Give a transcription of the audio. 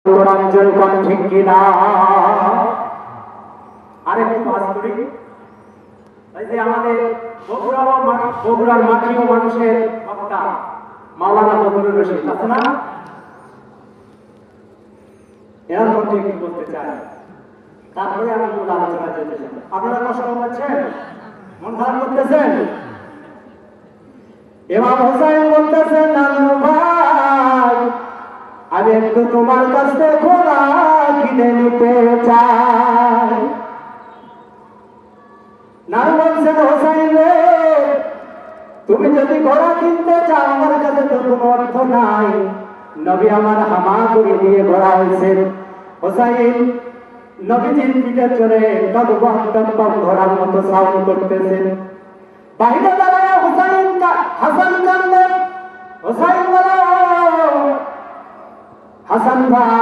অঞ্চল কোন ঠিক কিনা আরেকটু মাছ করি। এই যে আমাদের বগুড়ার মাটি ও মানুষের বক্তা মাওলানা ফজলুর রশিদ আছে না, এর মধ্যে একটু বলতে চাই, তারপরে আমি মূল আলোচনা যেতে চাই। আপনারা কষ্ট পাচ্ছেন, মন খারাপ করতেছেন? ইমাম হুসাইন বলতেছেন, নানু ভাই আমি একটু তোমার কাছ থেকে ঘোড়া কিনে নিতে চাই। নানু বলছেন, হুসাইন রে তুমি যদি ঘোড়া কিনতে চাও আমার কাছে তো কোনো অর্থ নাই, নবী আমার হামা করে দিয়ে ঘোড়া হয়েছে। হুসাইন নবীজির পিঠে চড়ে টকবক টকবক ঘোড়ার মতো সাউন্ড করতেছেন। বাহিরে দাঁড়ায় হুসাইন হাসান কান্দে, হুসাইন বলো হাসান ভাই